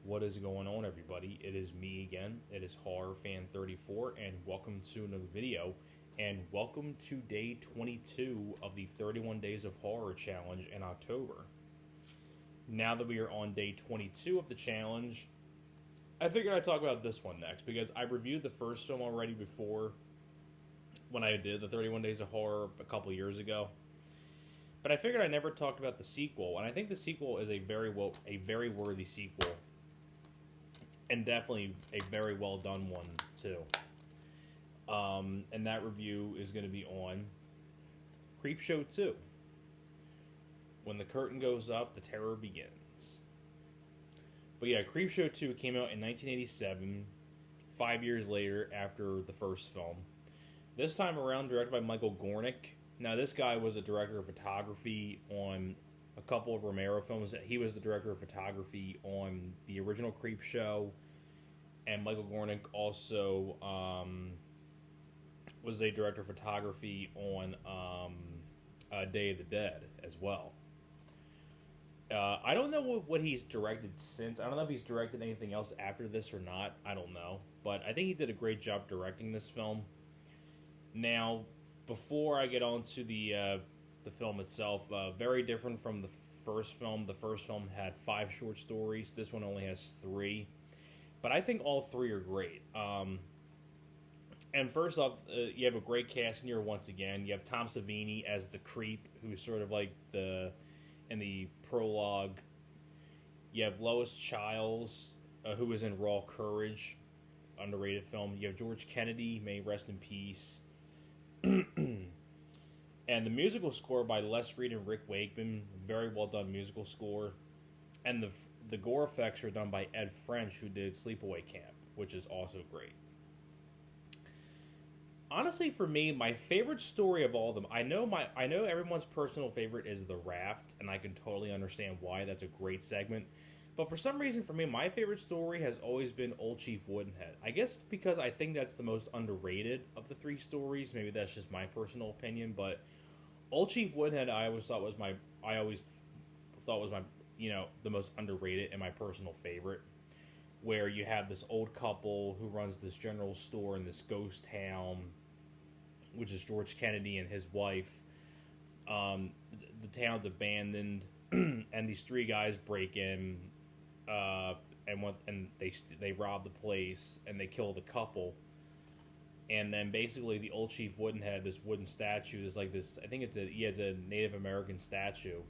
What is going on, everybody? It is me again. It is HorrorFan34, and welcome to another video. And welcome to day 22 of the 31 Days of Horror Challenge in October. Now that we are on day 22 of the challenge, I figured I'd talk about this one next because I reviewed the first film already before when I did the 31 Days of Horror a couple years ago. But I figured I never talked about the sequel, and I think the sequel is a very worthy sequel. And definitely a very well done one, too. And that review is going to be on Creepshow 2. When the curtain goes up, the terror begins. But yeah, Creepshow 2 came out in 1987, 5 years later after the first film. This time around, directed by Michael Gornick. Now, this guy was a director of photography on a couple of Romero films. He was the director of photography on the original Creepshow, and Michael Gornick also was a director of photography on Day of the Dead as well. I don't know what he's directed since. I don't know if he's directed anything else after this or not. I don't know. But I think he did a great job directing this film. Now, before I get on to the film itself, very different from the first film. The first film had 5 short stories. This one only has 3. But I think all 3 are great. And first off, you have a great cast in here once again. You have Tom Savini as the creep, who's sort of like in the prologue. You have Lois Chiles, who was in Raw Courage, underrated film. You have George Kennedy, may rest in peace. And the musical score by Les Reed and Rick Wakeman, very well done musical score. And the gore effects are done by Ed French, who did Sleepaway Camp, which is also great. Honestly, for me, my favorite story of all of them, I know everyone's personal favorite is The Raft, and I can totally understand why. That's a great segment. But for some reason, for me, my favorite story has always been Old Chief Woodenhead. I guess because I think that's the most underrated of the 3 stories. Maybe that's just my personal opinion, but Old Chief Woodenhead, I always thought was my the most underrated and my personal favorite. Where you have this old couple who runs this general store in this ghost town, which is George Kennedy and his wife. The town's abandoned, and these 3 guys break in. And they rob the place and they kill the couple, and then basically the Old Chief Woodenhead, this wooden statue, is like this. I think it's a Native American statue,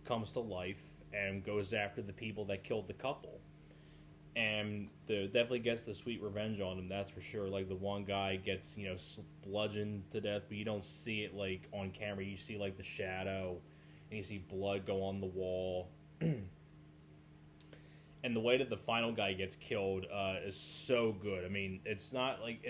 comes to life and goes after the people that killed the couple, and definitely gets the sweet revenge on them. That's for sure. Like the one guy gets bludgeoned to death, but you don't see it like on camera. You see like the shadow, and you see blood go on the wall. And the way that the final guy gets killed is so good. I mean, it's not like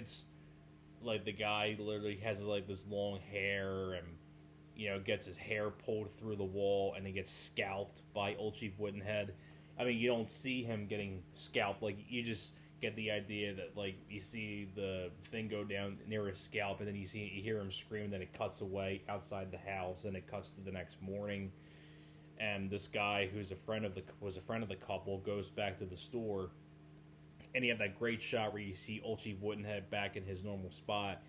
the guy literally has like this long hair and gets his hair pulled through the wall and he gets scalped by Old Chief Woodenhead. I mean, you don't see him getting scalped. Like you just get the idea that like you see the thing go down near his scalp, and then you hear him scream. And then it cuts away outside the house, and it cuts to the next morning. And this guy who's was a friend of the couple goes back to the store, and you have that great shot where you see Old Chief Woodenhead back in his normal spot,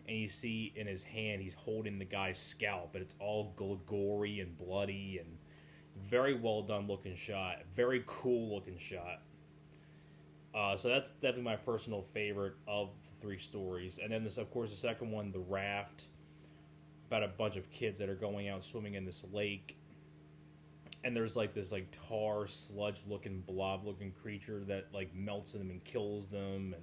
and you see in his hand he's holding the guy's scalp, and it's all gory and bloody and very well done looking shot, very cool looking shot. So that's definitely my personal favorite of the 3 stories. And then of course, the second one, The Raft, about a bunch of kids that are going out swimming in this lake. And there's like this like tar sludge looking blob looking creature that like melts them and kills them and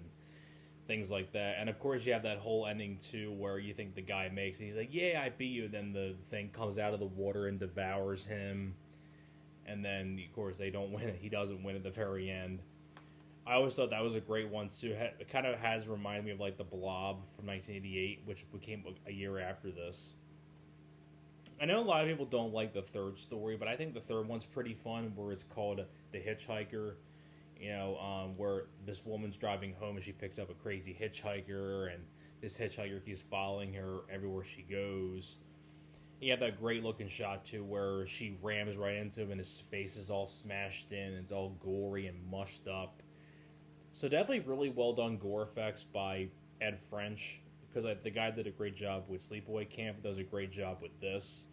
things like that. And of course you have that whole ending too where you think the guy makes it. He's like, yeah, I beat you. And then the thing comes out of the water and devours him. And then of course they don't win it. He doesn't win at the very end. I always thought that was a great one too. It kind of has reminded me of like The Blob from 1988, which became a year after this. I know a lot of people don't like the third story, but I think the third one's pretty fun, where it's called The Hitchhiker, where this woman's driving home and she picks up a crazy hitchhiker, and this hitchhiker keeps following her everywhere she goes. You have that great looking shot too, where she rams right into him and his face is all smashed in, and it's all gory and mushed up. So definitely really well done gore effects by Ed French, because the guy did a great job with Sleepaway Camp, does a great job with this.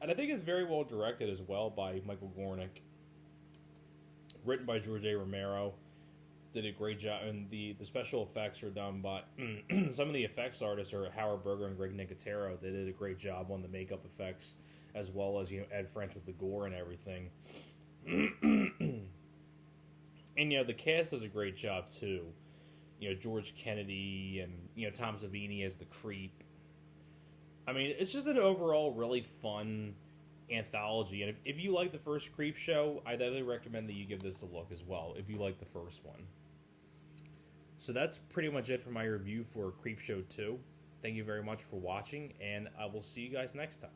And I think it's very well directed as well by Michael Gornick. Written by George A. Romero. Did a great job, and the special effects are done by some of the effects artists are Howard Berger and Greg Nicotero. They did a great job on the makeup effects, as well as Ed French with the gore and everything. And the cast does a great job too. George Kennedy and Tom Savini as the creep. I mean, it's just an overall really fun anthology, and if you like the first Creepshow, I definitely recommend that you give this a look as well if you like the first one. So that's pretty much it for my review for Creepshow 2. Thank you very much for watching, and I will see you guys next time.